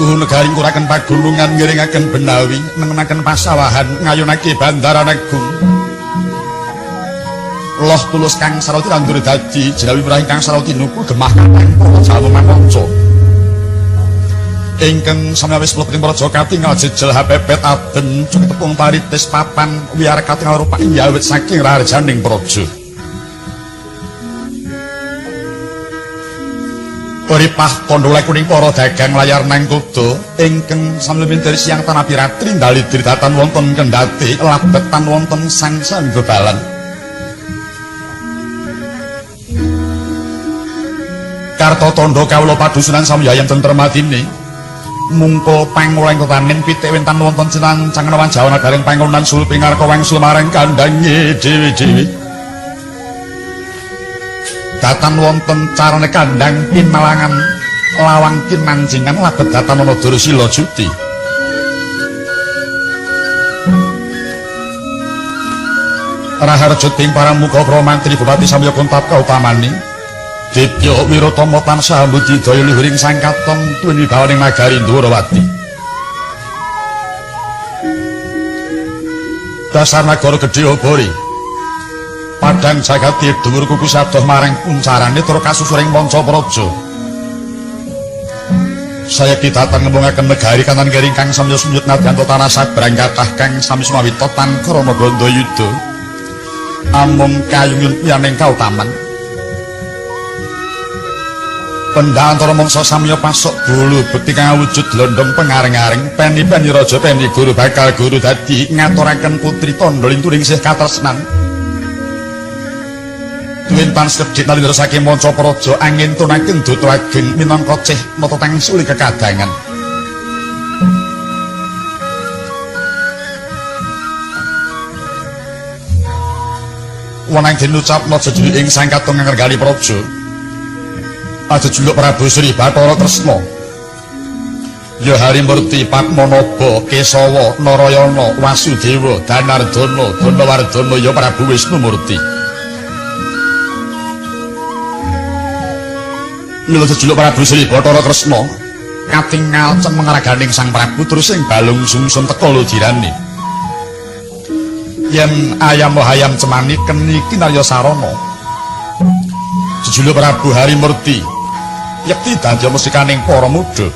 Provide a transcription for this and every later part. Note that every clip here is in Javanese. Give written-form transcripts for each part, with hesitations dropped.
Tuhu negaring kuraken pagunungan ngiringaken benawi nengenaken pasawahan ngayunake Bandaran Agung. Loh tulus kang sarauti tandur dadi jerawi mrahing kang sarauti nuku gemah katang Jawa Mamanca. Ingkang samawis kula pring praja katingal jejel hapepet adem cukup tepung paritis papan wiyar katingal rupa nyawit saking rarjaning praja. Uripah tondolek kuning para dagang layar nang kuda ingkang samlumintir siang tanah piratri ndali dridatan wonten kendhati labetan wonten sang sanggobalan. Karta tandha kawula padusunan samyayan tentremati mungkul panguleng ketanin pitik wentan wonten cinancangen Jawa nagaring pangunan sul pingarka wangsul marang kandhange dewi-dewi. Datan wonten carane kandhang pinalangan lawang kinancingan labet datan ana Dursila Juti. Raharja ting paramuka Pramantri Bupati Samya Kuntap kautamani Dipya Wiratama tansah mbudidaya luhuring sang katon tuwin wibawaning nagari Ndwarawati. Dasar nagara gedhe obori padang jagati dhuwur kuku sadoh marang puncarane tur kasusuring manca praja. Saya kitatang ngempungaken negari kanan garing kang samya sumyut nadyanto tanah sabrang kathah kang sami sumawita tan krana Gandayuda. Amung kayungun piyaning kautaman. Pendantara mangsa samya pasok bulu bekti kang awujud londong pengaring-aring peni-peni raja peni guru bakal guru dadi ngaturaken putri tandha turing sih katresnan. Tuwin panskedhit nalindra saking manca praja angin tunaken duta ageng minangka ceh nata tangsuli kekadangan. Wanang dinucapna jejuluk ing sang katon ngergali praja. Jejuluk Prabu Sri Bathara Tresna. Ya Harimurti Padmanaba Kesawa Narayana Wasudewa Danardana Danawardana ya Prabu Wisnumurti. Mila jejuluk Prabu Sri Bathara Tresna katingal cemengraganing Sang Prabu terus ing balung sungsum teka ludirane. Yen ayam hayam cemani keni kinarya sarana. Jejuluk Prabu Harimurti yekti dadi musikaning para muda.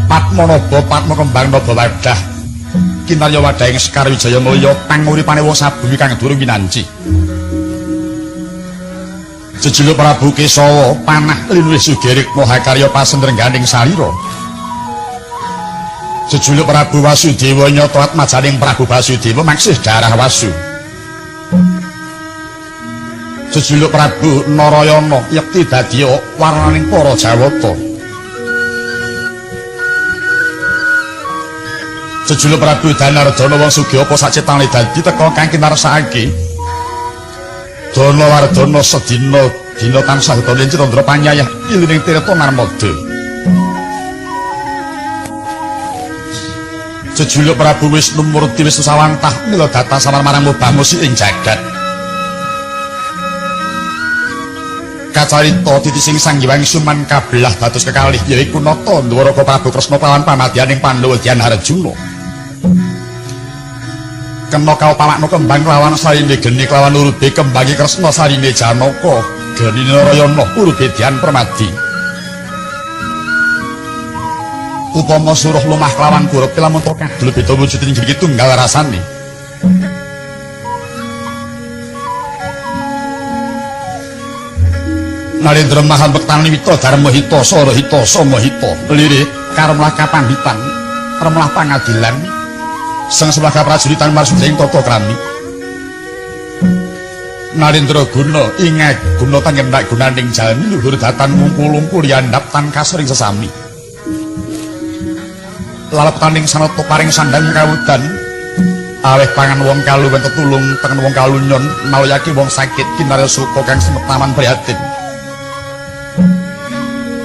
Padmanaba Padma kembang naba wadah kinarya wadahing Sekar Wijaya Mulya panguripane wong sabumi kang durung winanci. Jejuluk Prabu Kesawa panah linuwih sugerik mahakarya pasendrengganing salira. Jejuluk Prabu Wasudewa nyata atmajaning Prabu Basudewa maksih darah Wasu. Jejuluk Prabu Narayana yekti dadi warnaning para Jawata. Jejuluk Prabu Danardana wong sugih apa sacetane dadi teka kang kinarsakake. Danawardana sedina dina tansah utawa Candra panyayah ilining tirta narmada. Jejuluk Prabu Wisnumurti Wisnu Sawantah mila data samar marang mubah musi ing jagat. Kacarita titi sing Sang Hyang Suman kabelah dados kekalih yaiku nata Dwaraka Prabu Kresna pawan pamadyaning Pandhawa Dyan Harjuna. Kena kaupamakna kembang lawan sarine geni lawan urube kembangi Kresna sarine Janaka geni Narayana urube Dyan Permadi. Upama suruh lumah kelawan kurep lamun kadul beda wujud ing iki tunggal rasane. Narendra Mahan Bektani Wita Dharma Hita Sara Hita Sama Hita lirik karemlah kapandhitan remlah pangadilan sang sebaga prajuritan marsuding tata krami. Narendra guna ingat guna tangendak gunaning jalmi luhur datan ngungkul-ungkul yandap tan kasring sesami. Lalaptaning sanata paring sandang kawudan aweh pangan wong kalu ben tetulung tengen wong kalunyon malayake wong sakit kinarya suka kang semetaman prihatin.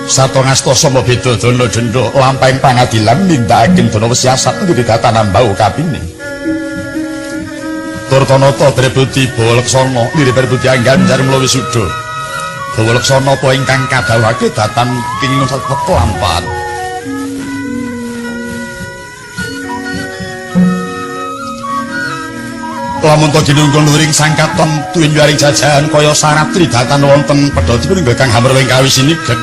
Sato ngasta sama beda dana denda lampahing pangadilan nindakaken dana wesiasat nggih datanan bau kapine. Tur tanata Drebudi Balaksana lirih Drebudi Angganjar mula wisuda. Gawa leksana apa ingkang kadhawuhake dhateng kenging wektu lampahan. Lamun to dinungkul luring sang katon tuwin waring jajahan kaya saratri datan wonten pedhotipun Kakang Hamrawing kawisinigek.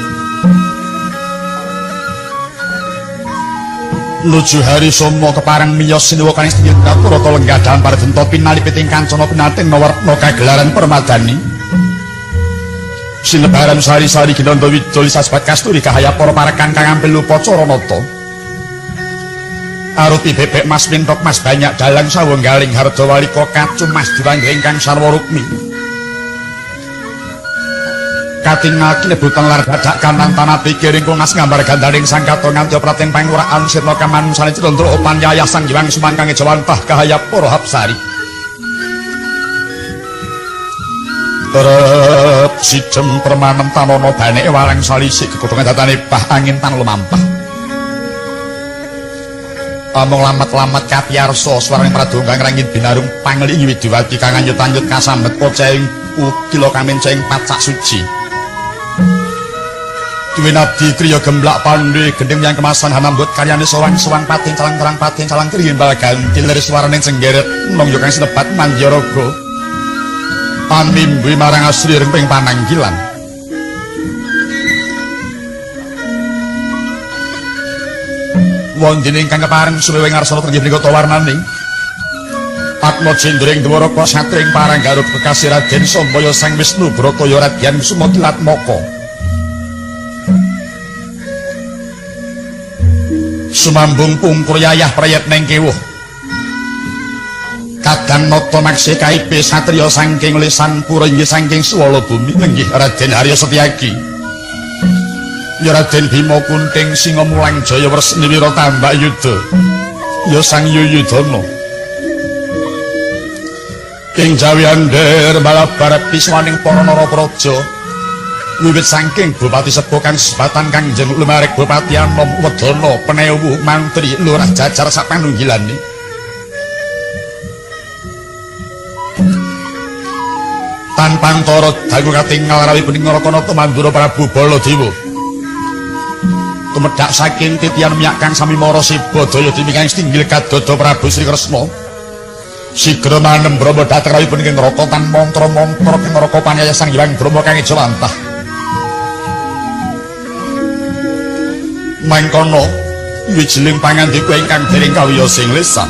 Nuju hari somo kepareng miyos sinuwa kaning sedhit katurata lenggah dampar denta pinalipiting kancana pinating warna kagelaran permadani. Sinebaran sari-sari ginanda widul sasebat kasturi kahaya para parekan kang ampil upacara nata. Arupi bebek mas pintok mas banyak dalang sawenggaling harja walika kacung mas diwanggih ingkang sarwa rukmi. Katingal kinebutan lar dadak kanan tanah pikir ingkung mas ngambar gandaring sang katon nganti prating panguraan sirna kamanusan cilondro opan yayah sang Hyang Sumangkang jawantah kahaya para hapsari. Terep sidem permanem tanono baneke warang salisik gegodhongan datane bah angin tan lumampah. Among lamat-lamat kapiyarsa swaraning pradonga ngrangin binarung pangling Widiwati kang anyut-anyut kasambet koceng ukila kamenceng pacak suci. Duwe nadi kriya gemblak pandhe gendeng yang kemasan hanambut karyane sowang-sowang pating calang-calang pating calang krimbal ganti lir swaraning senggeret nong yo kang sinebat Manjaraga. Pamimbi marang asri remping pananggilan. Wondene ingkang kepareng sumewe ngarsana trenggih menika ta warnaning Atma Jendring Dwaraka satring parang garut kekasih Raden Sambaya Sang Wisnu Brataya Radyan Sumatilatmaka. Sumambung pungkur yayah prayat neng kewuh kadang nata maksih kaipe satriya saking lisan pura inggih saking swala bumi nenggih Raden Harya Setyaki. Ya Raden Bima Kunting Singa Mulang Jaya Wresni Wira Tambak Yuda ya Sang Yuyudana ing Jawi Ander balabar piswaning para narapraja wiwit saking Bupati Sebo kang sebatan Kangjeng Lumarik Bupati Anom Wedana Penewu Mantri Lurah jajar sapanunggilane tanpa antara dalu katingal rawi bening Ngarakanata Mandura Prabu Baladewa tumedak saking titian miyak kang sami mara siba daya dimingkang tinggil kadodo Prabu Sri Kresna sigra manem Brahma dhateng rawi punika neraka tan mantra-mantra ing neraka panyaya Sang Hyang Brahma kang jawantah mangkono wijiling pangandika ingkang dereng kawiyos ing lisan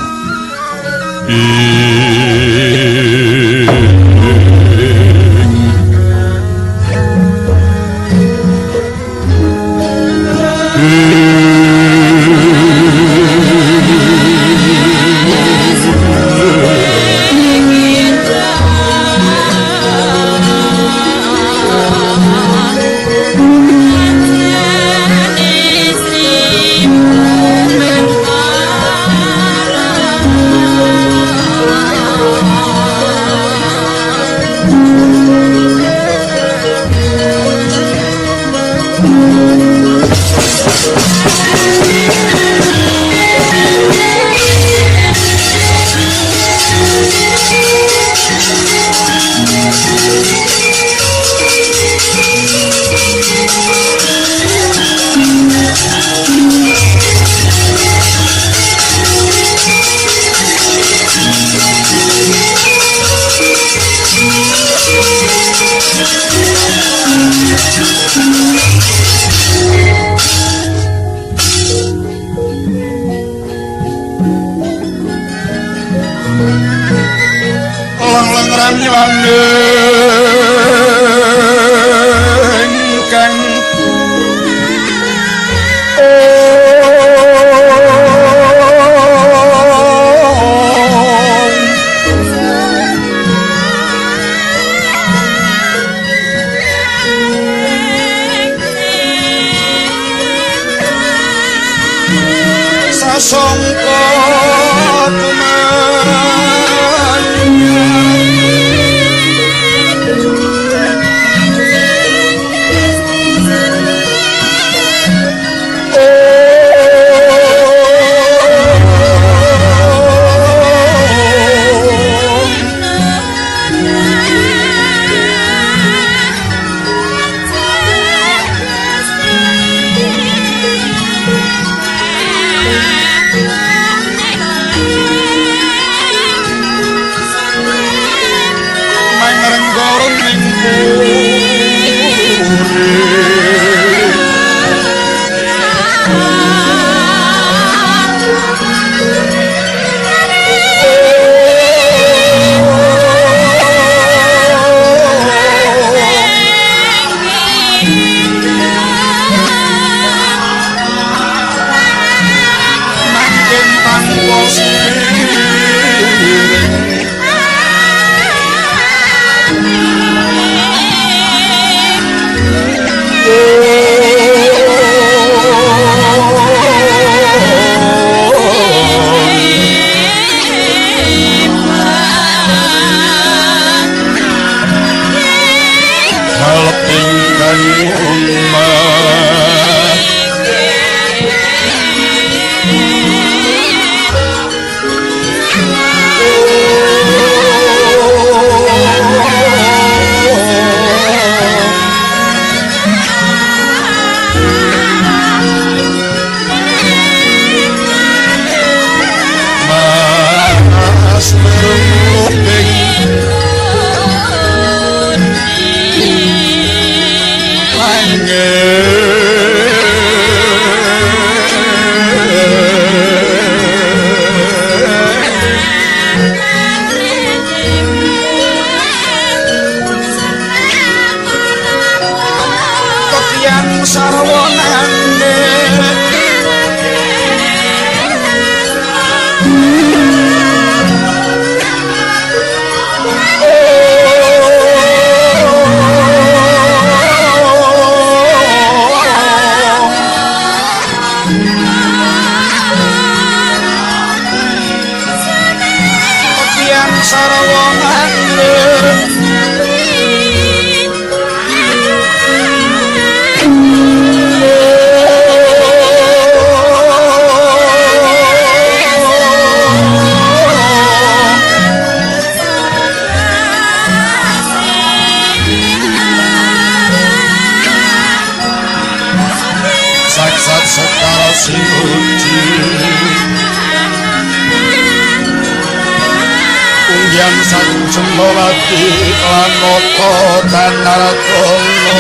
Unggian sanjung lolati lan nata tanarakono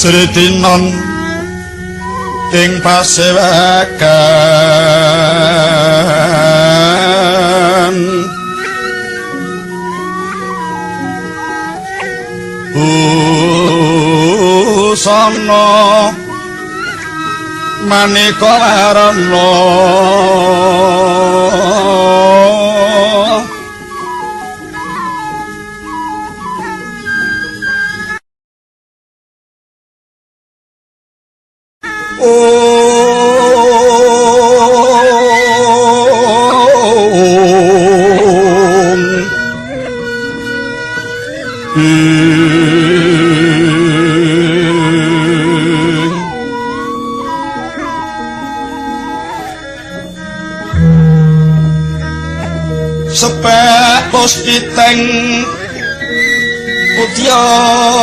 Sritinon ing pasewakan busana maneka warna sepek puspiteng udyana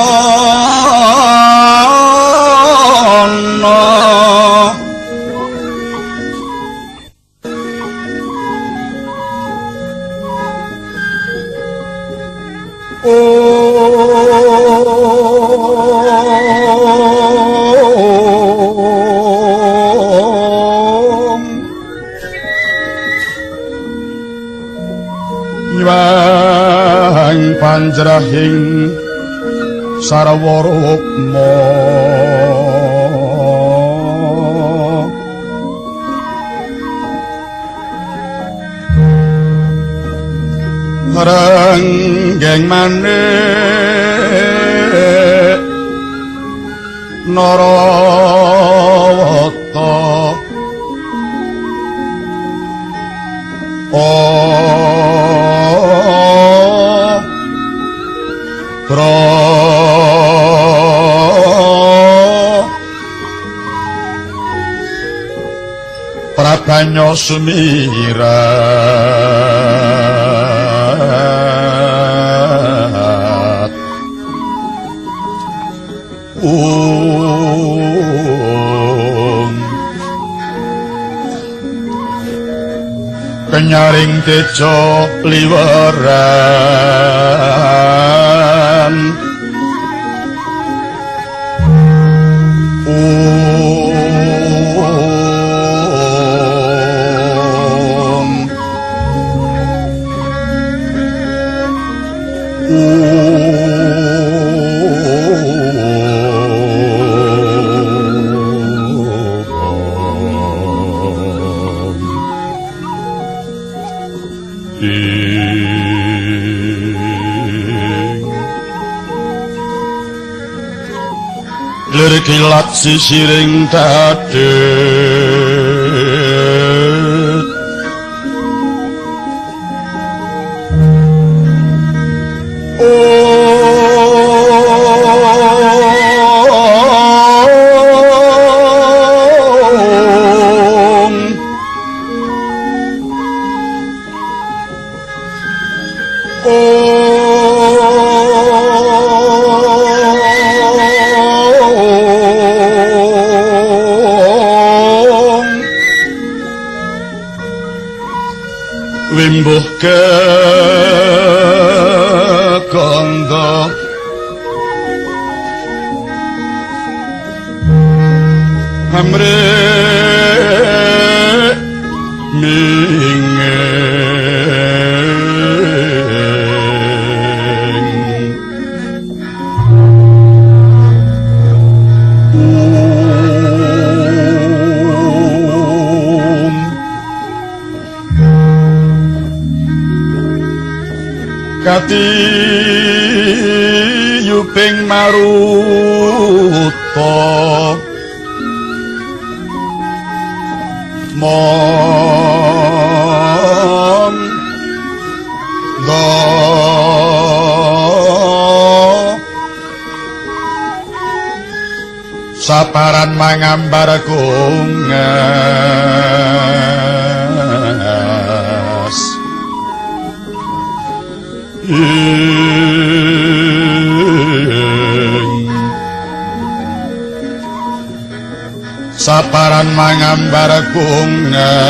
Nyuwang panjrahing Sarawarukma Renggeng maneh Narawata Prabanya sumirat nyaring tejo liweran lir kilat sisiring dadet wimbuh kekanda hamre kati yuping maruta mon do saparan mangambar kungas saparan mangambar kungas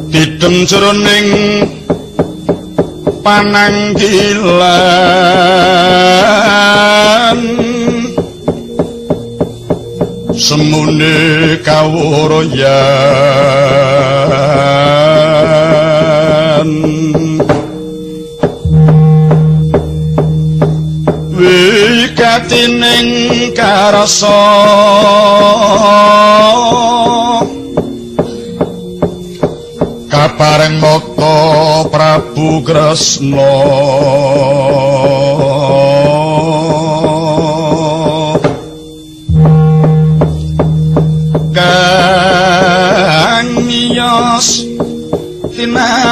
Didem jroning pananggilan semune kawurayan wikatining karasa kapareng mokta Prabu Kresna kang miyos tinangkil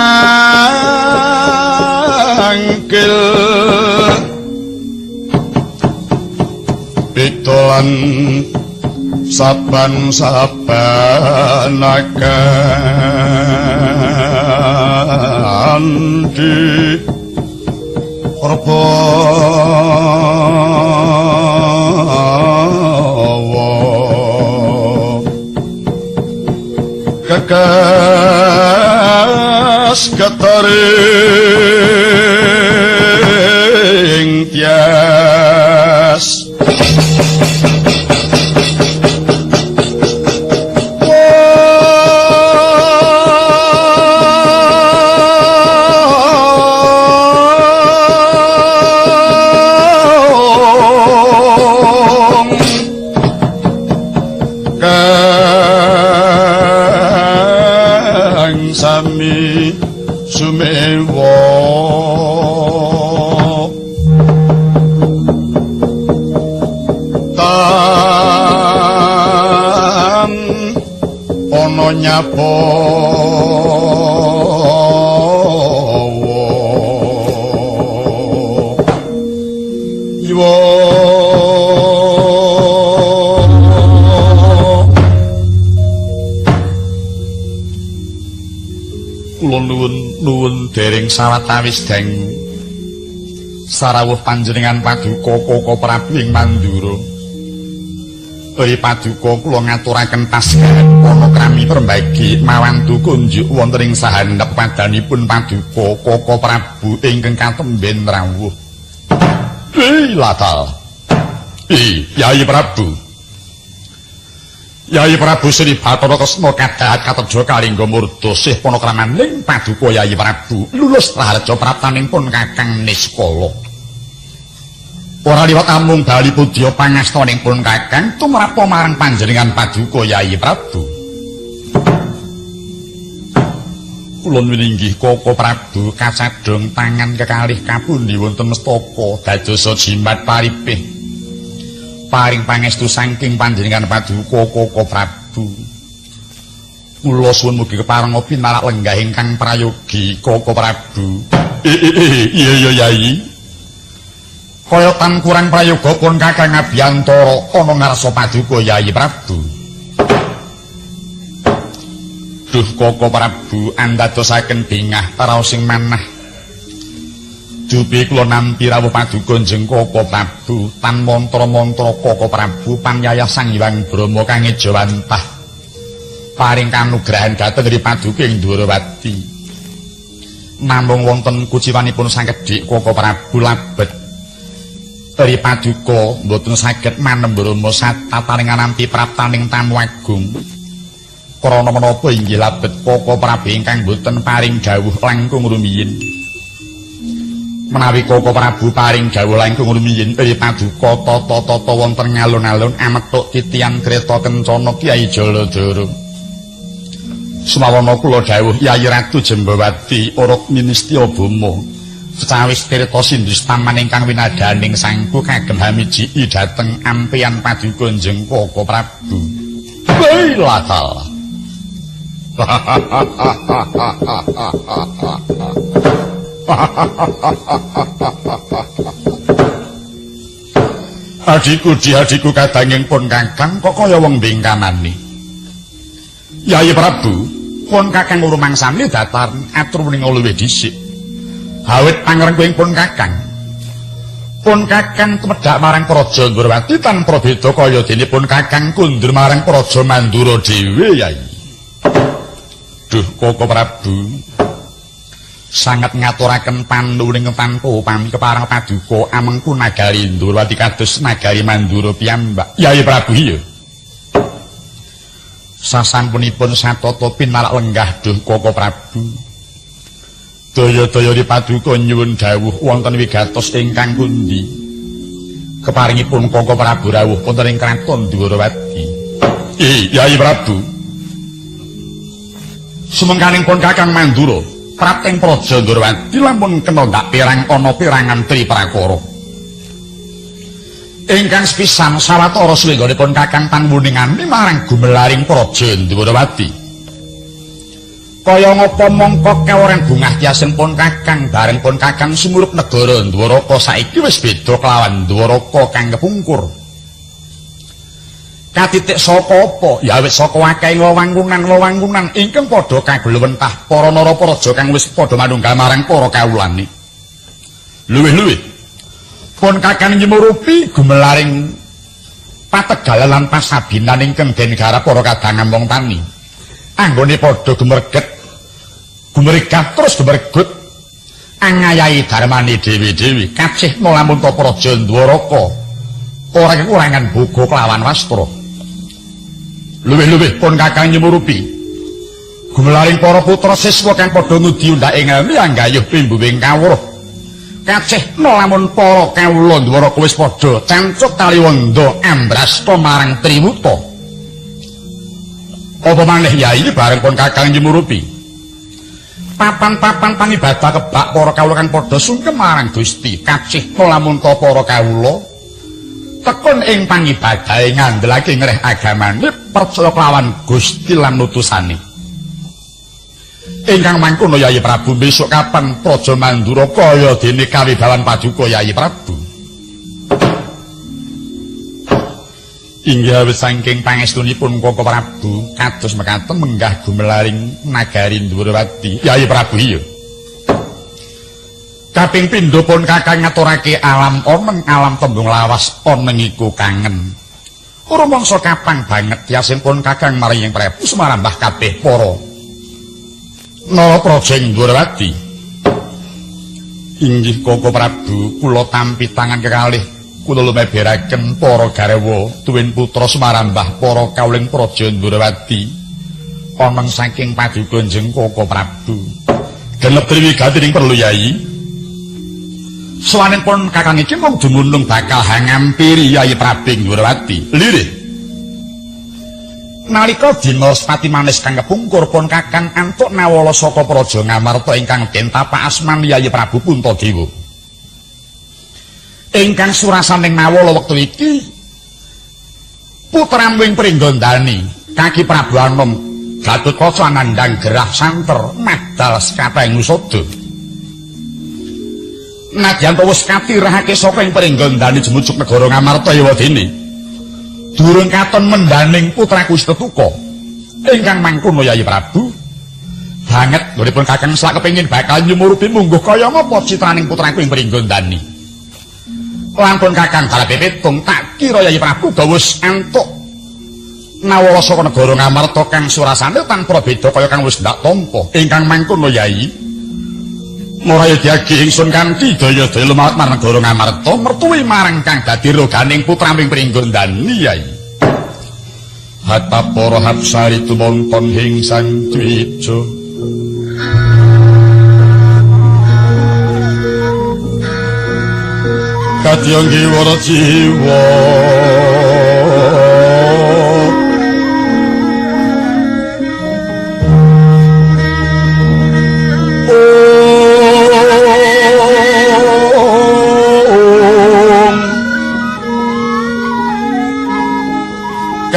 pitolan saban-saban akanti Prabawa kekas ketaring tias sami tan ana nyapa kula nuwun dereng sawetawis deng sarawuh panjenengan paduka Koko Prabu ing Mandura. Ri paduka kula ngaturaken tasgahan panakrami permbagi mawantu kunjuk wonten ing sahandhap padanipun paduka Koko Prabu ingkang katemben rawuh. Latal. Yai Prabu. Yai Prabu Sri Bathara Kresna kadhahat kateja kalingga murda sih panakramaning paduka Yai Prabu lulus raharja praptanipun Kakang Niskala. Ora liwat amung bali pudya pangastanipun Kakang tumrap marang panjenengan paduka Yai Prabu. Kula winginggih Koko Prabu kacadhong tangan kekalih kapundi wonten mestaka dadosa jimat paripih. Paring pangestu saking panjenengan paduka Koko Prabu. Kula suwun mugi keparenga pinarak lenggah ingkang prayogi Koko Prabu. Iya Yai. Kaya tan kurang prayoga pun Kakang Abiyantara ana ngarsa paduka Yai Prabu. Duh Koko Prabu andadosaken bingah paraos sing manah. Dupi kula nampi rawuh paduka njeng Koko Prabu tan mantra-mantra Koko Prabu panyayah Sang Hyang Brahma kang ejawantah paring kanugrahan dhateng ri paduka ing Dwarawati. Namung wonten kuciwanipun sang kedhik Koko Prabu labet ri paduka mboten saged manembrama satataning nampi praptaning tamu agung. Krana menapa inggih labet Koko Prabu ingkang mboten paring dawuh langkung rumiyin. Menawi Koko Prabu paring dawuh langkung rumiyin ri paduka tata-tata wonten ngalun-alun amethuk titian kreta kencana Kyai Jaladara. Sumawana kula dawuh Yai Ratu Jembawati ora ministya bama. Sawis tirta sindhus taman ingkang winadaning sangku kagem hamiji dhateng ampian paduka njeng Koko Prabu. Latal. Adiku kadanging pun Kakang kok kaya wong bingkamane. Yai Prabu, pun Kakang ngrumangsani datar atur menika luwih dhisik. Awit pangrengkuing pun Kakang. Pun Kakang tumedhak marang Praja Ndrawati tanpa beda kaya dene pun Kakang kundur marang Praja Mandura dhewe Yai. Duh Koko Prabu. Sangat ngaturaken panuwuning tanpa upami kepareng paduka amengku nagari Ndrawati kados nagari Mandura piyambak. Yai Prabu iya. Sasampunipun satata pinarak lenggah duh Koko Prabu. Daya-daya paduka nyuwun dawuh wonten wigatos ingkang pundi? Keparingipun Koko Prabu rawuh wonten ing kraton Dwarawati. Yai Prabu. Sumengkaning pun Kakang Mandura Prateng Praja Ndrawati lampun kena ndak pirang ana pirangan triprakara. Ingkang sepisan sawetara swingganipun Kakang panwuningane marang gumelaring Praja Ndrawati. Kaya ngapa mongko kewareng bungah tiasing pun Kakang bareng pun Kakang sumurup negara Dwaraka saiki wis beda kelawan Dwaraka kang kepungkur. Katitik saka apa? Ya wis saka akeh wewangunan ingkang padha kagluwentah para narapraja kang wis padha manunggal marang para kawulane. Luwih-luwih pun Kakang nyemurupi gumelaring pategalan lan pasabinan ingkang den garap para kadangan wong tani. Anggone padha gumerigat terus gemergut angayahi darmane dewi-dewi kacih lamun ta Praja Ndwaraka ora kekurangan boga kelawan wastra. Luwih-luwih pun Kakang nyemurupi gumelaring para putra siswa kang padha ngudi undak ing anggayuh pimbuwing kawruh kacih lamun para kawula Ndwaraka wis padha cancuk taliwondo ambrasta marang Triwuta. Apa maneh Yai bareng pun Kakang nyemurupi papan-papan pangibadah kebak para kawula kang padha sungkem marang Gusti kacih lamun ta para kawula tekun ing pangibadahe ngandelake ngreh agamane percaya kelawan Gusti lan utusane ingkang mangkono Yayi Prabu besok kapan Praja Mandura kaya dene kawibawan paduka Yayi Prabu inggih awit saking pangestunipun Koko Prabu kados mekaten menggah gumelaring nagari Ndhurawati Yayi Prabu iya kaping pindho pun kakang ngaturake alam oneng alam tembung lawas oneng iku kangen rumangsa kapang banget tiasipun kakang maring Prabu sumarambah kabeh para nala praja Ndhurawati inggih Koko Prabu kula tampi tangan kekalih kula lumeberaken para garwa tuwin putra sumarambah para kauling praja Ndhurawati oneng saking paduka njeng Koko Prabu genep triwigatining perlu Yayi sawanipun kakang iki mung dumunung bakal hangampiri Yayi Prabu Ndhurawati lirih nalika dina Spati manis kang kepungkur pun kakang antuk nawala saka praja Ngamarta ingkang den tapak asman Yayi Prabu Puntadewa ingkang surasaning nawala wektu iki putra wing Pringgondani kaki Prabu Anom Gatotkaca nandhang gerah santer medal sekateng usada nadyan wis katirahake saka ing Pringgondani jemujug negara Ngamarta yawadene durung katon mendaning putra Gusti Tetuka ingkang mangkono Yayi Prabu banget nuripun kakang sak kepengin bakal nyumurupi mungguh kaya ngapa citraning putraku ing Pringgondani lampun kakang bala pitung tak kira Yayi Prabu gawus antuk nawala saka negara Ngamarta kang surasane tanpa beda kaya kang wis ndak tampa ingkang mangkono Yayi muraya diagi ingsun kanthi daya-daya lumahat marang negara Ngamarta mertuwi marang kang dadi roganing putra ing Pringgondani Yayi hatta para hapsari tumonton ing sang Dwija katyang giwara jiwa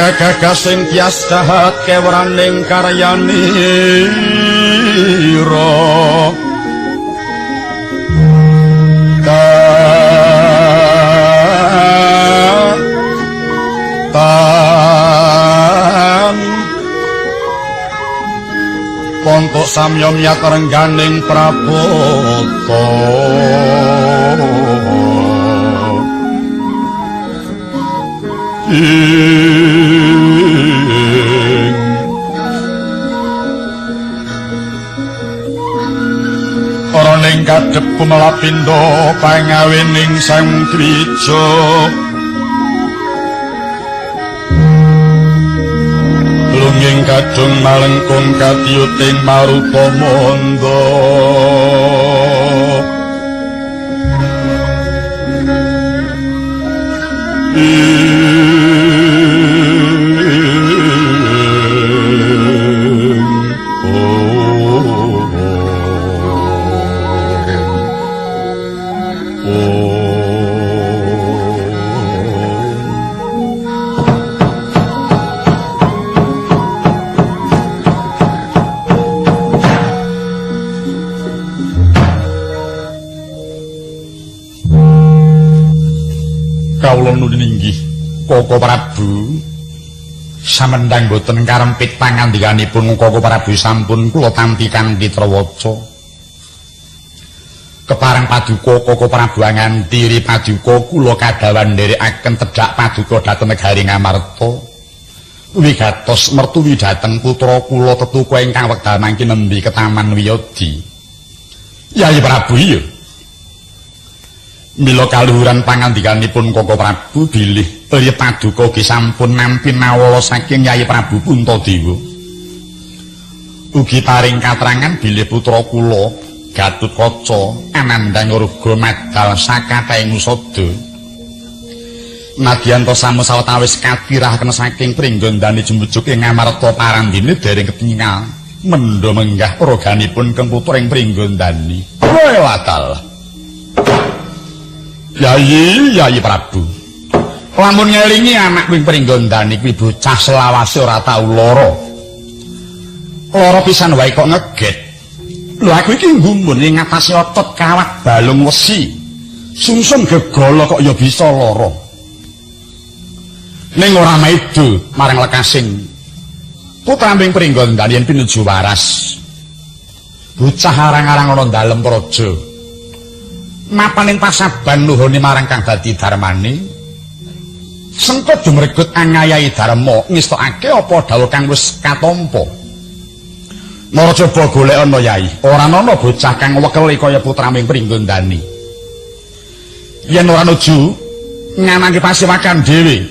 kagagas sing tias dahat kewraning karyanira pontok samya miyat rengganing prabota ora ning kadhep kumelapindo pangawening sang Dwija lunging kadung malengkung katiyuting maruta manda kawula nuwun inggih Koko Prabu samendang boten karempit pangandikanipun Koko Prabu sampun kula tampi kanthi trawaca kepareng paduka Koko Prabu ngantiri paduka kula kadawan nderekaken tedhak paduka dhateng negari Ngamarta wigatos mertuwi dhateng putra kula Tetuka ingkang wekdal mangke nembe ketaman Wiyadi Yayi Prabu iya mila kaluhuran pangandikanipun Koko Prabu bilih Ri paduka ugi sampun nampi nawala saking Yayi Prabu Puntadewa ugi paring katrangan bilih putra kula Gatotkaca anandang ruga medal sakateng usada nadyan to samu sawetawis katirahaken saking Pringgondani jemujug ing Ngamarta parandene dereng ketingal mendho menggah roganipun Kang Putra ing Pringgondani. Wae watal. Yayi Prabu. Lamun ngelingi anak wing Pringgondani kuwi bocah selawase ora tau lara. Lara pisan wae kok ngeget. Lho aku iki nggumun ing ngatasi otot kawat balung wesi. Sungsum gegala kok ya bisa lara. Ning ora maido marang lekasing putra wing Pringgondani yen pinuju waras. Bocah arang-arang ana dalem praja. Mapaning pasaban nuhune marang kang dadi darmane. Sengkut dumregut angayai Darma ngestokake apa dawuh kang wis katampa. Mara coba golek ana yai, ora ana bocah kang wekeli kaya putra wing Pringgondani. Yen ora nuju nganangi pasiwakan dhewe,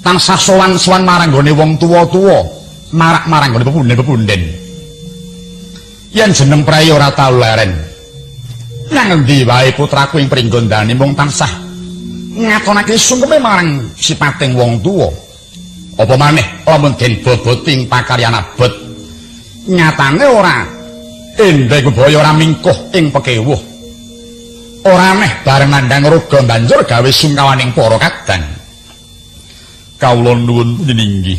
tansah sowan-sowan marang gone wong tuwa-tuwa, marang gone pepunden-pepunden. Yen jeneng prai ora tau leren. Nang endi wae putraku ing Pringgondani mung tansah ngatonake sungkeme marang sipating wong tuwa. Apa maneh lamun den boboting pakaryan abot. Nyatane ora endhe bebaya ora mingkuh ing pekewuh. Ora meh bareng nandhang raga banjur gawe sungkawaning para kadang. Kawula nuwun ninggih.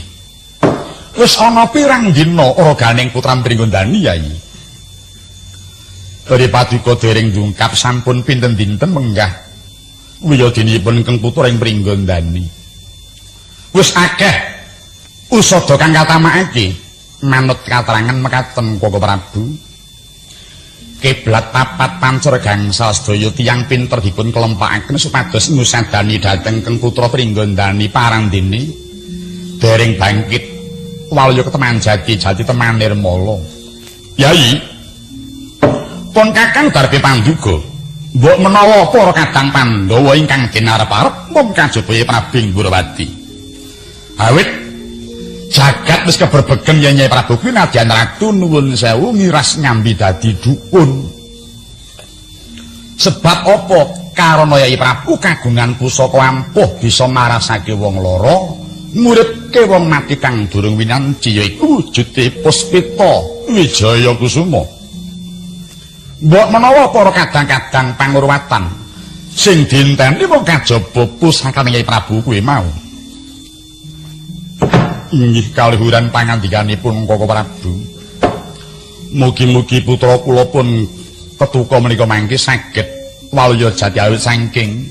Wis ana pirang dina raganing putra Pringgondani Yai. Dari paduka dereng ndungkap sampun pinten dinten menggah wiyadinipun Kang Putra ing Pringgondani. Wis akeh usada kang katamakake manut katerangan mekaten Koko Prabu. Kiblat papat pancur gangsal sedaya tiyang pinter dipun kelempakaken supados ngusadani dhateng Kang Putra Pringgondani parandene dereng bangkit walya keteman jati teman nirmala. Yai, pun kakang darbe panduga. Mbok menawa para kadang Pandhawa ingkang dinarep-arep mung kajaba Prabu Gurawati. Awit jagat wis keberbegen yen Nyai Prabu kuwi nadyan ratu nuwun sewu miras nyambi dadi dukun. Sebab apa? Karana Nyai Prabu kagungan pusaka ampuh bisa marasake wong lara, nguripke wong mati kang durung winanci yaiku wujude Puspita Wijaya Kusuma. Mbok menawa para kadang-kadang pangurwatan sing dinteni mung kajaba pusakaning Nyai Prabu kuwi mau. Inggih kalihuran pangandikanipun Koko Prabu. Mugi-mugi putra kula pun ketuka menika mangke saged walya jati awit saking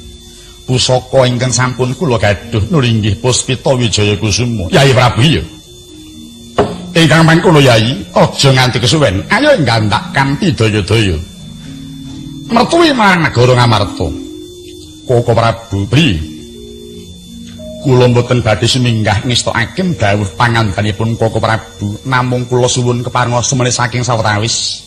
pusaka ingkang sampun kula gaduh nulinggih Puspita Wijaya Kusuma. Nyai Prabu ya. Ingkang mangkono Yai, aja nganti kesuwen. Ayo nggantak kanthi daya-daya. Mertuwi marang negara Ngamarta. Koko Prabu, pri. Kula mboten badhe suminggah ngestokaken dawuh pangandikanipun Koko Prabu, namung kula suwun keparenga semene saking sawetawis.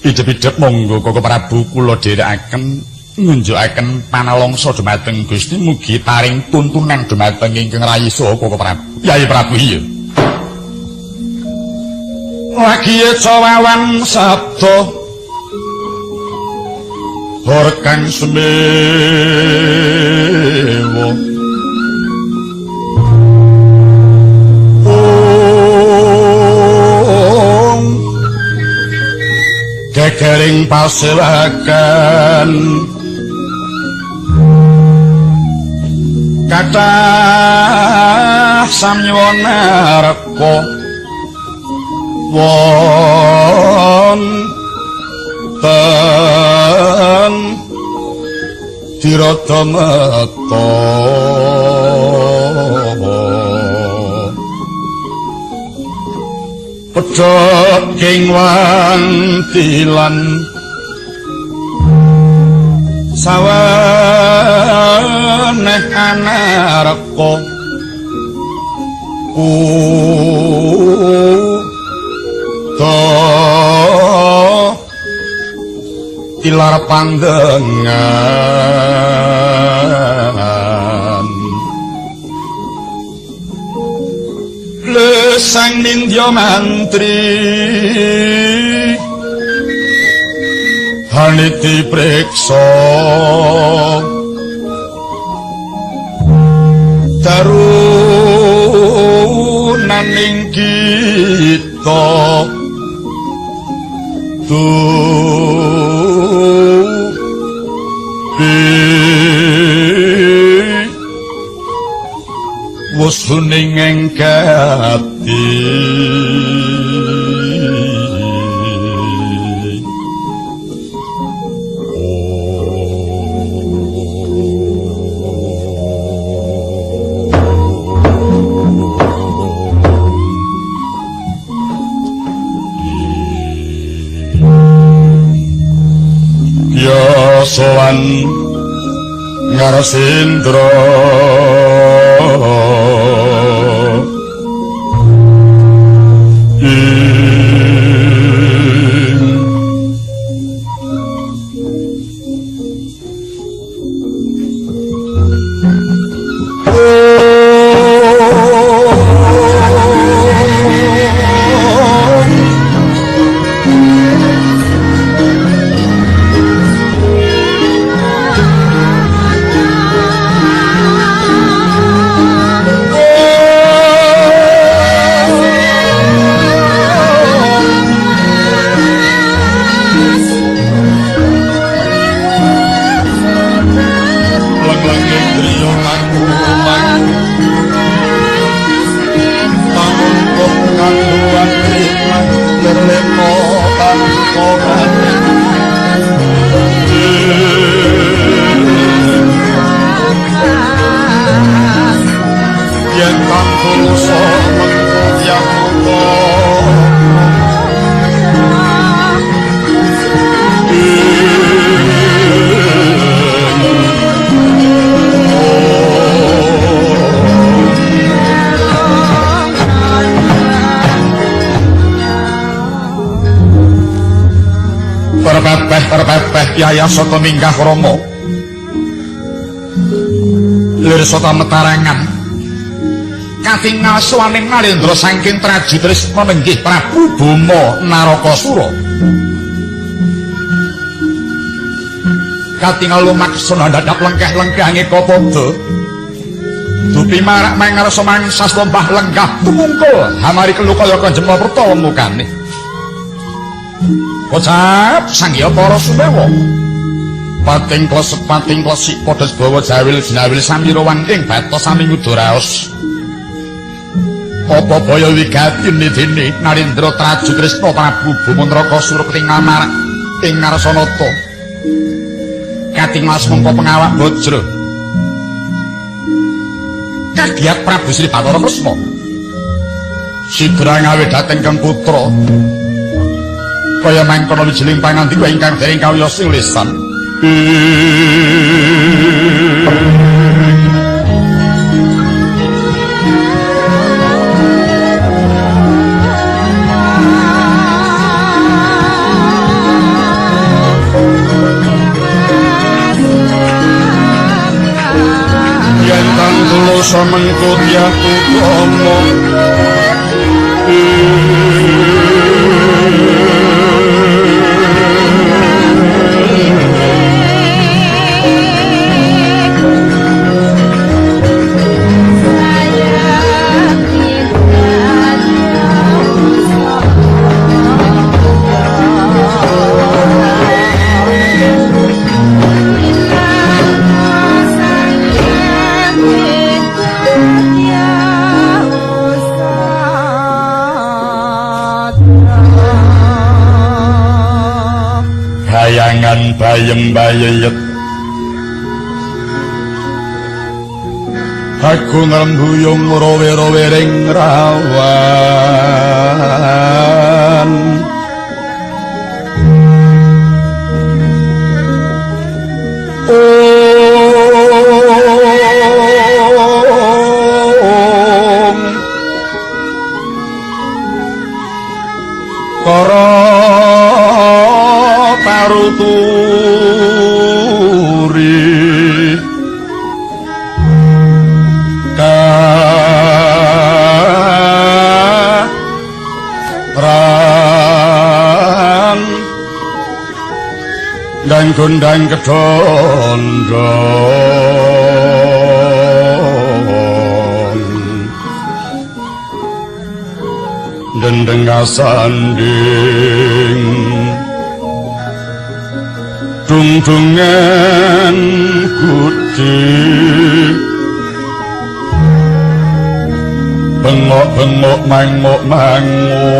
Idep-idep monggo Koko Prabu kula dherekaken ngunjukaken panalongsa dumateng Gusti mugi paring tuntunan dumateng ingkang rayi saha Koko Prabu. Yai Prabu iya. Lagi cawawan sabda horkang semewa gegering pasewakan kathah samyana reka wonten tirata mata pedhot ing wantilan saweneh anareka tilar pandengan lesang nindya mantri haniti preksa darunan ing cipta wusuning engkati sowan Ngarasindra Yaya saka minggah Rama lir saka metarangan katingal suwaning Nalendra saking Traji Trisna nenggih Prabu Bama Narakasura katingal lumaksana dadap lengkeh-lengkehange kapada dupi marak mangarsa mangsas lombah lenggah tumungkul hamari kelukaya kanjema pertawa mukane Kocap sangya para sumewa pating klesik padha bawa jawil jenawil samira wangking batos sami ngudaraos apa baya wigati nidene Nalendra Traji Trisna Prabu Bama Narakasura ketingal marak ing ngarsanata katingal semangka pengawak Bajra kagiat Prabu Sri Bathara Kresna sidra ngawe dhateng Kang Putra kaya mangkono wijiling pangandika ingkang dereng kawiyos lisan yen kang tulasa mengkutya utama bayangan bayem-bayeyet aku ngrembuyung rowe-rowering rawan para taruturi karang dan gondang kedondong dendeng kasanding dung-dungan kudi bengok-bengok mangok-mangok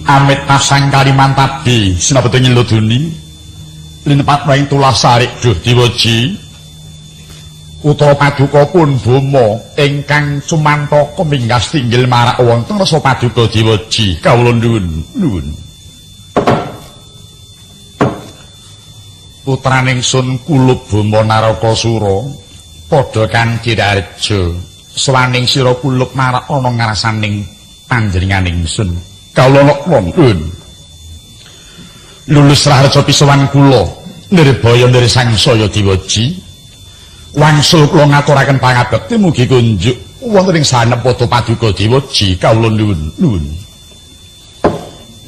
amit pasang kaliman tadi sinabete nyeloduni linepat waing tulah sarik duh diwaji Putra Paduka pun bomo ingkang sumantaka minggas tinggil marak wonten rasa Paduka diwaji kawula nuwun putraning Sun Kulub Bomo Narakasura padha kanthi Darja swaning sira Kulub marak ana ngrasaning panjenenganing Sun kawula nuwun lulus raharja pisowan kula nirbaya nir sangsaya diwaji wangsul kula ngaturaken pangabekti mugi kunjuk wonten ing sanepada Paduka diwaji kawula nuwun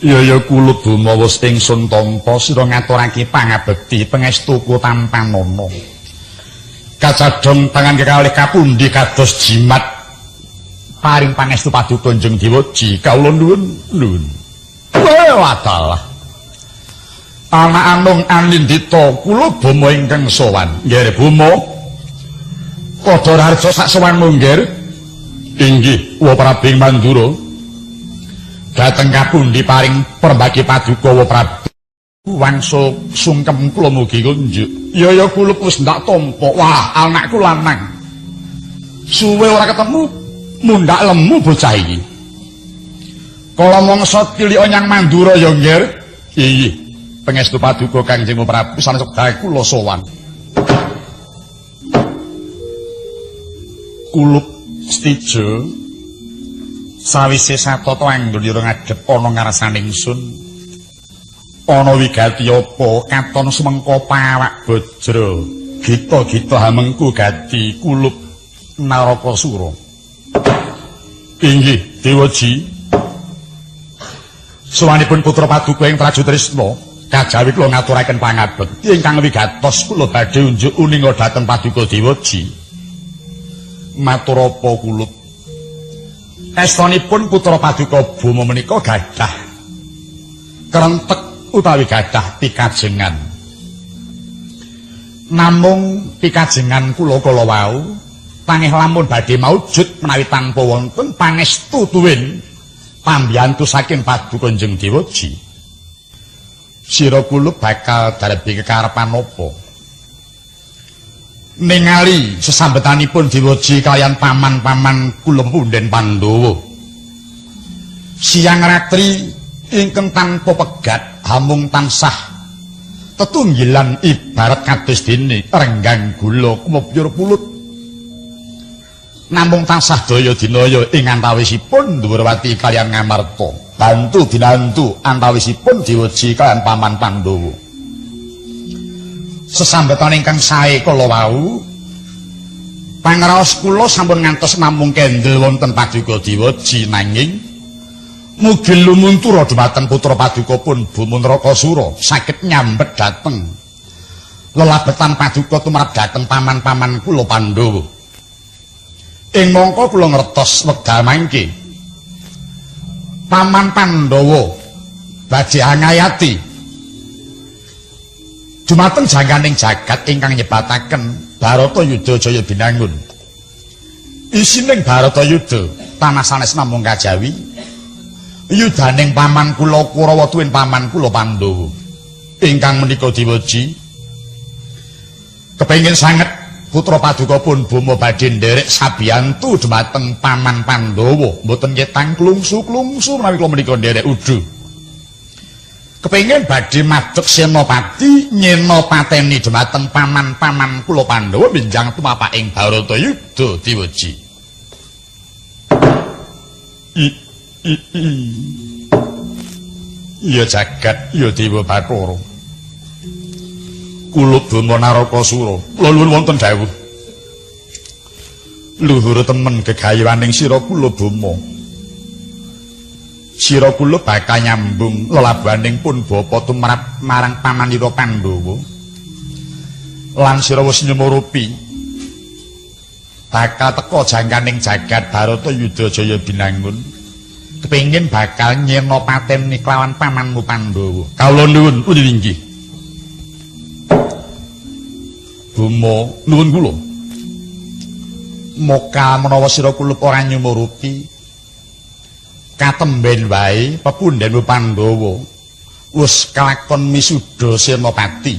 ya Kulub Bomo wis ingsun tampa sira ngaturake pangabekti pangestuku tampanana kacadhong pangan kekalih kapundi kados jimat paring pangestu Paduka Kanjeng Diwaji kawula nuwun wadalah anak anung anindita kula Bomo ingkang sowan nggih Bomo padha harja sak sowan munggir inggih wa Prabu Mandura dhateng kapundi paring perbagi Paduka wa Prabu wangsul sungkem kula mugi kunjuk ya kula wis ndak tampa wah anakku lanang suwe ora ketemu mundak lemu bocah iki. Kala mangsa tilika nyang Mandura ya nggih. Iya, pangestu Paduka Kanjeng Prabu sanes wekdal kula sowan. Kulub Stija sawise satata anggulira ngadhep ana ngarsaning Sun. Ana wigati apa katon sumengka pawak bajra. Gita-gita hamengku gati Kulub Narakasura. Inggih Dewaji sawanipun putra Paduka ing Prajutresna kajawi kula ngaturaken pangabekti ingkang wigatos kula badhe unjuk uninga dhateng Paduka Dewaji matur apa Kulub estanipun putra Paduka Bomo menika gadah krentek utawi gadah pikajengan namung pikajengan kula kala wau pangeh lamun badhe maujud menawi tanpa wonten pangestu tuwin pambiyantu saking Paduka Kanjeng Dewaji sira Kulub bakal darebi kekarepan apa ningali sesambetanipun Dewaji kaliyan paman-paman kula punden Pandhawa siang ratri ingkang tanpa pegat hamung tansah tetunggilan ibarat kados dene renggang gula kumepyur pulut namung tansah daya dinaya ing antawisipun Ndhuwurwati kaliyan Ngamarta bantu dinantu antawisipun Dewaji kaliyan paman Pandhawa sesambetan ingkang sae kala wau pangraos kula sampun ngantos namung kendel wonten Paduka Dewaji nanging mugi lumuntura dhumateng putra Paduka pun Bomo Narakasura saged nyambet dhateng lelabetan Paduka tumrap dhateng paman-paman kula Pandhawa. Ing mangka kula ngertos wekdal mangke paman Pandhawa badhe angayati dumateng jangkaning jagat ingkang nyebataken Baratayuda Jaya binangun. Isining Baratayuda tanah sanes namung kajawi yudaning paman kula Kurawa tuwin paman kula Pandhawa ingkang menika Dewaji kepengin sanget putra Paduka pun Bomo badhe nderek sabiyantu dhumateng paman Pandhawa mboten ketang klungsu-klungsu menawi kula menika nderek udhu kepengin badhe madhep Senopati nyena pateni dhumateng paman-paman kula Pandhawa benjang tumapaking Baratayuda Diwaji. Iya jagat ya Dewa Bathara. Kula Bama Narakasura kula nuwun wonten dawuh. Luhur temen gegayawaning sira kula Bama. Sira kula bakal nyambung lelabaning pun bapa tumrap marang pamanira Pandhawa. Lan sira wis nyumurupi bakal teka jangkaning jagat Baratayuda Jaya binangun. Kepengin bakal nyena pateni kelawan pamanmu Pandhawa. Kawula nuwun pundi inggih. Bama nuwun kula. Moka menawa sira kula ora nyumurupi katemben wae pepundhenmu Pandhawa wis kelakon misuda Senopati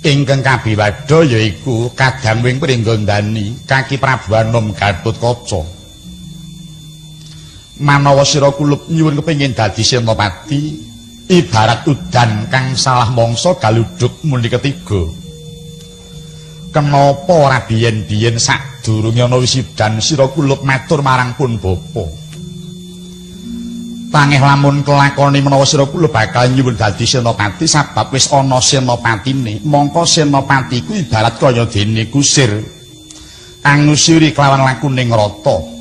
ingkang kabiwada yaiku kadang wing pringgondani Kaki Prabu Anom Gatotkaca. Manawa sira kulup nyuwun kepengin dadi Senopati ibarat udan kang salah mangsa galudhuk muni ketiga. Kenapa ora biyen-biyen sadurunge ana wisudan sira kulup matur marang pun bapa? Pangeh lamun kelakoni menawa sira kula bakal nyuwun dadi Senopati sabab wis ana Senopatine, mongko Senopati ku ibarat kaya dene kusir angusiri kelawan lakuning rata.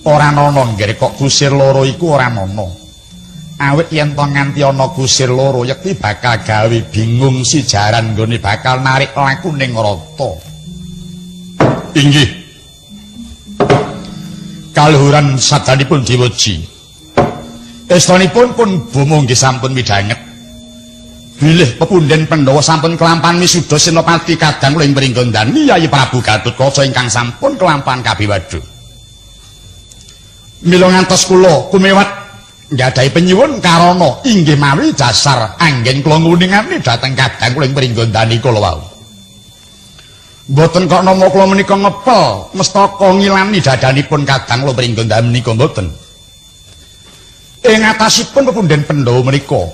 Ora ana nggih kok kusir loro iku ora ana. Awit yen to nganti ana kusir loro yekti bakal gawe bingung si jaran nggone bakal narik lakuning rata. Inggih. Kaluhuran sadanipun Diwaji. Estanipun pun Bama nggih sampun midhanget. Bilih pepundhen Pandhawa sampun kelampan misuda Senopati kadang ing pringgondani Yayi Prabu Gatotkaca ingkang sampun kelampan kabiwada. Mila ngantos kula kumewat nggadahi penyuwun karana inggih mawi dasar anggen kula nguningani dhateng kadang ing pringgondani kula wau. Mboten kok nama kula menika ngepel mestaka ngilani dadanipun kadang kula pringgondani menika mboten. Ing atasipun pepundhen Pandhawa menika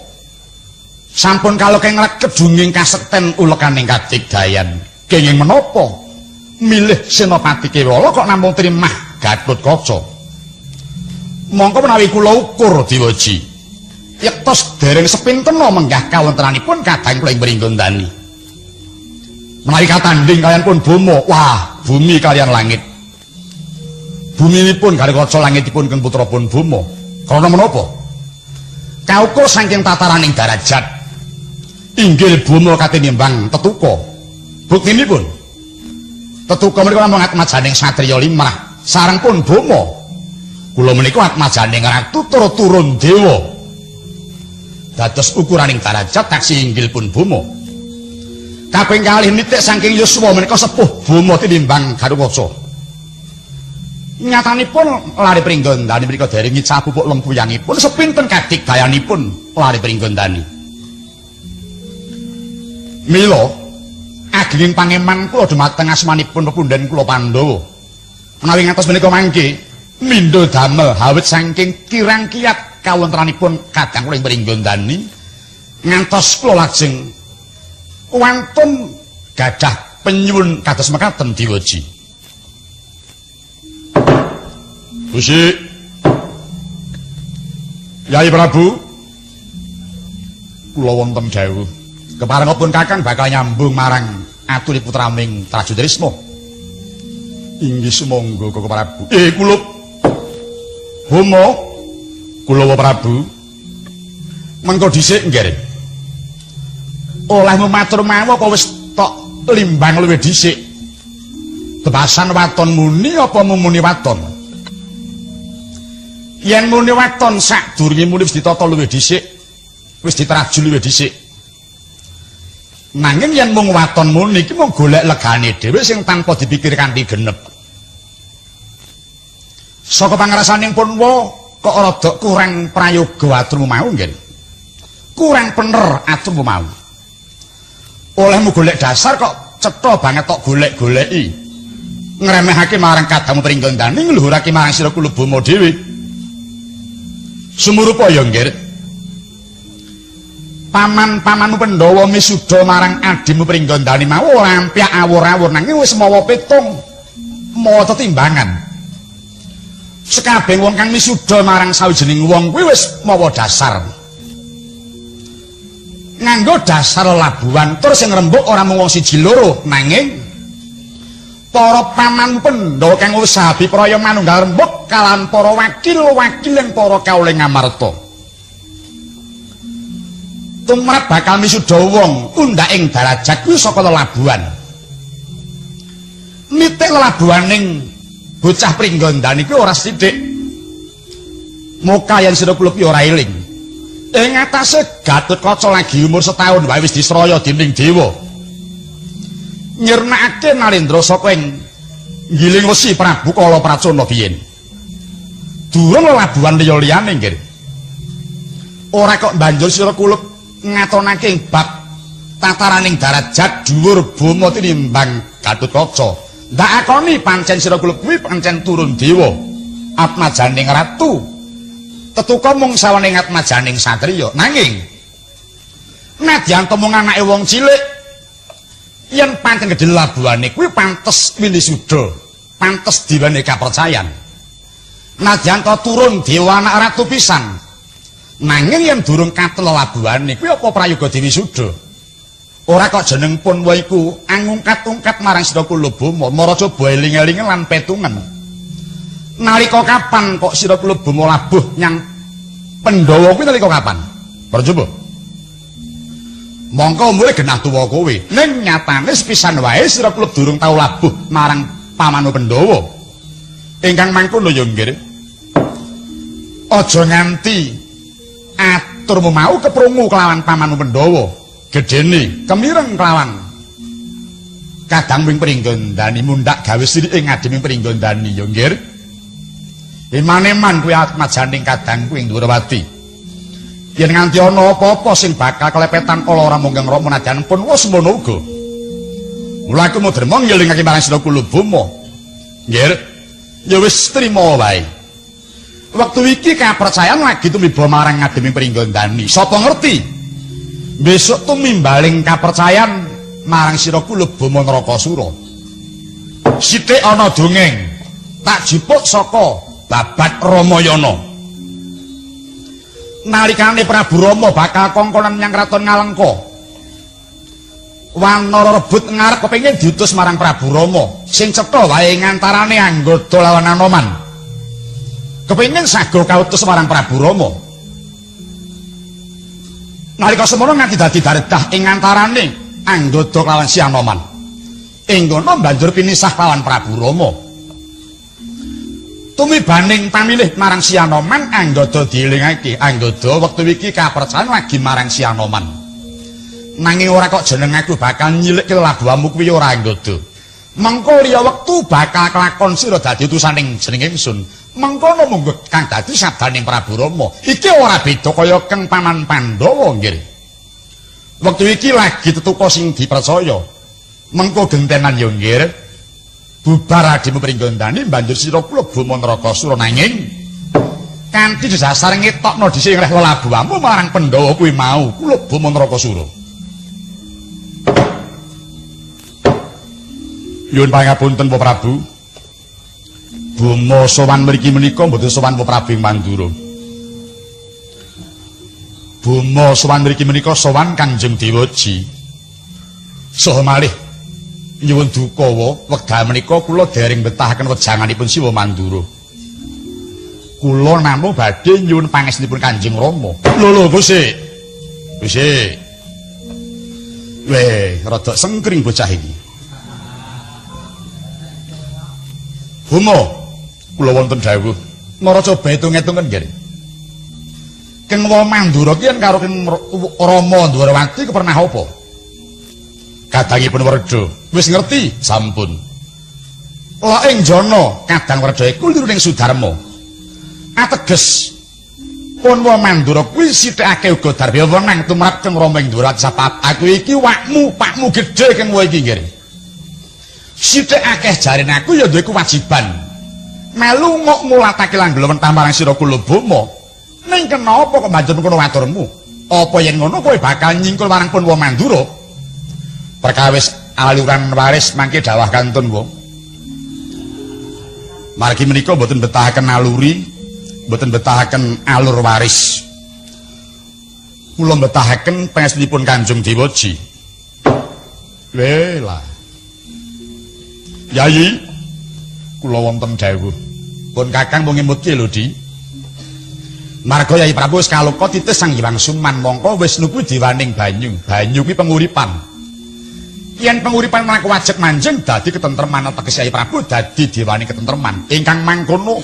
sampun kalokeng ngrekep dunging kasekten ulekaning kadigdayan. Kenging menapa milih Senopati Kewala kok namung trimah Gatotkaca? Mongko menawi kula ukur Diwaji, yektos dereng sepintena menggah kawontenanipun kadang kula ing pringgondani. Menawi katanding kaliyan pun Bama, wah bumi kaliyan langit. Buminipun Gatotkaca langitipun keng putra pun Bama. Karena menapa? Kaukur saking tataraning darajat inggil Bama katinimbang Tetuka. Buktinipun Tetuka menika namung atmajaning satriya limrah, sareng pun Bama kula menika atmajaning ratu tur turun dewa. Dados ukuraning darajat taksih inggil pun Bama. Kaping kalih nitik saking yuswa menika sepuh Bama tinimbang Gatotkaca. Nyatanipun lari pringgondani mriku dereng ngicah pupuk lempuyangipun sepinten kadigdayanipun lari pringgondani. Mila agenging pangeman kula dhumateng asmanipun pepundhen kula Pandhawa. Menawi ngantos menika mangke mindha damel hawit saking kirang kiyat kawontenanipun kadang kula ing pringgondani ngantos kula lajeng wantun gadah penyuwun kados mekaten Diwaji. Gusti Yayi Prabu kula wonten dawuh keparengipun Kakang bakal nyambung marang aturi putraming Trajutrisna. Inggih sumangga Kakang Prabu. Kulup Bama kula Prabu mengko dhisik nggih. Olehmu matur mawon apa wis tok limbang luwih dhisik? Tebasan waton muni apa muni waton? Yen muni waton sadurunge muni wis ditata luwih dhisik, wis ditraju luwih dhisik. Nanging yen mung waton muni iki mung golek legane dhewe sing tanpa dipikir kanthi genep. Saka pangrasaning punwa kok rada kurang prayoga aturmu mau nggih. Kurang bener aturmu mau. Olehmu golek dasar kok cetha banget tok golek-goleki. Ngremehake marang kadangmu pringgondani ngluhurake marang sira kula Bama dhewe. Sumurupa ya nggih. paman-pamanmu Pandhawa misuda marang adimu Pringgandani mau ora ampyak awur-awur nanging wis mawa pitung mawa tetimbangan. Sekabeh wong kang misuda marang sawijining wong kuwi wis mawa dasar. Nganggo dasar labuhan tur sing rembug ora mung wong siji loro nanging para paman Pandhawa kang usaha bipraya manunggal rembug kalahan para wakil-wakil lan para kauling Ngamarta. Tumrap bakal misuda wong undhaking darajat kuwi saka lelabuhan. Nitik lelabuhaning bocah Pringgandani kuwi ora sithik. Muka yen sira kula piye ora eling. Ing atase Gatotkaca lagi umur setahun wae wis disraya dening dewa. Nyirnakake Narendra saka ing ngiling wesi Prabu Kala Pracana biyen. Durung lelabuhan liya-liyane nggih. Ora kok banjur sira kula ngatonake ing bab tataraning darajat dhuwur bama tinimbang Gatotkaca. Ndak akoni pancen sira kula kuwi pancen turun dewa. Atmajaning ratu. Tetuka mung sawane atmajaning satriya. Nanging nadyan temung anake wong cilik yen pancen gedhe labuhane kuwi pantes winisuda, pantes diwane kapercayan. Nadyan to turun dewa anak ratu pisan. Nanging yen durung katel labuhane kuwi apa prayoga diwisuda? Ora kok jeneng pun wae iku angungkat-ungkat marang sira kula Bama, maraja eling-elingan lan petungan. Nalika kapan kok sira kula Bama labuh nyang Pandhawa kuwi nalika kapan? Percoba. Mongko umure genah tuwa kowe. Ning nyatane sepisan wae sira kula durung tau labuh marang pamanu Pandhawa. Ingkang mangkono ya nggih. Aja nganti aturmu mau keprungu kelawan pamanu Pandhawa. Gedene kemireng kelawan kadang wing Pringgandani mundhak gawe sirik ing ngadheming Pringgandani ya nggih. Iman-iman kuwi atmajaning kadang kuwi Ndhurawati. Yen nganti ana apa-apa sing bakal kelepetan kala ora munggeng Rama nadyan pun wis semono uga. Mula aku modremo ngelingake marang sira kula Bama. Nggih. Ya wis trima wae. Wektu iki kapercayan lagi tumiba marang ngadheming Pringgandani. Sapa ngerti? Besok tumimbaling kapercayan marang sira kula Bama Nrakasura. Sithik ana dongeng tak jipuk saka Babat Ramayana. Nalikane Prabu Rama bakal kongkonan nyang kraton Ngalengka. Wanara rebut ngarep kepengin diutus marang Prabu Rama. Sing cetha wae ngantarane anggota lawan Anoman. Kepengin sago kautus marang Prabu Rama. Nalika semono nganti dadi daredah ing antarane anggota lawan si Anoman. Ing kono banjur pinisah lawan Prabu Rama. Tumibaning pamilih marang si Anoman anggota dielingake anggota wektu iki kapercayan lagi marang si Anoman. Nanging ora kok jeneng aku bakal nyilikke labuhamu kuwi ora anggota. Mengko liya wektu bakal kelakon sira dadi utusaning jeneng ingsun. Mengkono munggo kang dadi sabdaning Prabu Rama. Iki ora beda kaya keng paman Pandhawa nggih. Wektu iki lagi tetuka sing dipercaya. Mengko gentenan ya nggih. Bubar adimu Pringgandani banjur sira kula Bama Nrakasura nanging kanthi dasar ngetokno dhisik reh lelabuhamu marang Pandhawa kuwi mau kula Bama Nrakasura. Nyuwun pangapunten Pak Prabu. Bama sowan mriki menika mboten sowan Pak Prabu ing Mandura. Bama sowan mriki menika sowan Kanjeng Dewaji. Saha malih nyuwun dukawa wekdal menika kula dereng betahaken wejanganipun Siwa Mandura. Kula namung badhe nyuwun pangestunipun Kanjeng Rama. Lho Gusti. Gusti. Weh, rada sengkring bocah iki. Bama, kula wonten dawuh. Naraca betung-etungen nggih. Keng Wong Mandura ki yen karo Keng Rama Ndhurawati kepernah apa? Kadangipun Werda wis ngerti sampun. La ing jana kadang Werda iku liruning Sudarma. Ateges pun Wong Mandura kuwi sithikake uga darbe wenang tumrap Keng Rama ing Ndhurawati sapap. Aku iki wakmu, pakmu gedhe keng kowe iki nggih. Sithik akeh jarene aku ya duwe kewajiban. Melu ngok mulatake langgula mentah marang sira kula Bama. Ning kenapa kok banjur kono waturmu? Apa yen ngono kowe bakal nyingkul marang Punwa Mandura? Perkawis aliran waris mangke dawah kantun wa. Margi menika mboten betahaken naluri, mboten betahaken alur waris. Kula betahaken pangestunipun Kanjeng Dewaji. Lah. Yayi, kula wonten dawuh. Pun Kakang mung ngemutke lho, Di. Marga Yayi Prabu wis kaluka titis Sang Hyang Suman mongko wis nuku diwaning banyu. Banyu kuwi penguripan. Yen penguripan menika wajib manjing dadi ketentreman ateges Yayi Prabu dadi diwaning ketentreman. Ingkang mangkono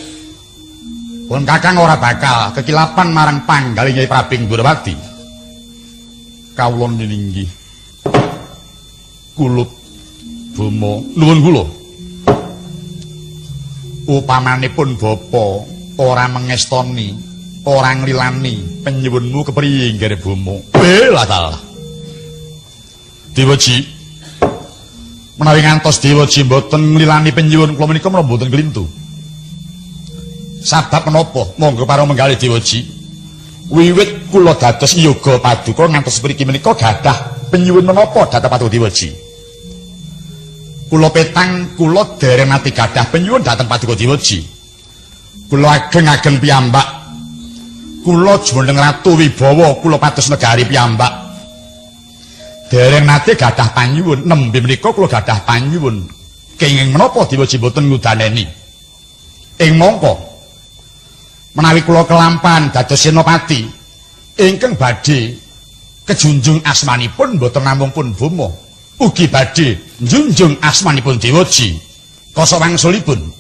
pun Kakang ora bakal kekilapan marang panggaling Yayi Prabu Durawati. Kawula ninggih. Kulup Bomo nuwun kula. Upamanipun bapa ora mengestoni, ora nglilani penyuwunmu kepriye nggih Bomo? Lah ta. Dewaji menawi ngantos Dewaji mboten nglilani penyuwun kula menika menapa mboten glintu. Sabab menapa? Monggo para menggalih Dewaji. Wiwit kula dados yoga paduka ngantos mriki menika gadah penyuwun menapa dhateng Paduka Dewaji. Kula petang kula dereng nate gadah penyuwun dhateng Paduka Dewaji. Kula ageng-ageng piyambak. Kula jumeneng Ratu Wibawa kula pados negari piyambak. Dereng nate gadah panyuwun, nembe menika kula gadah panyuwun. Kenging menapa Dewaji boten ngudaneni? Ing mongko menawi kula kelampahan dados senopati ingkang badhe kejunjung asmanipun boten namung pun Bomo, ugi badhe njunjung asmanipun Dewaji. Kasa wangsulipun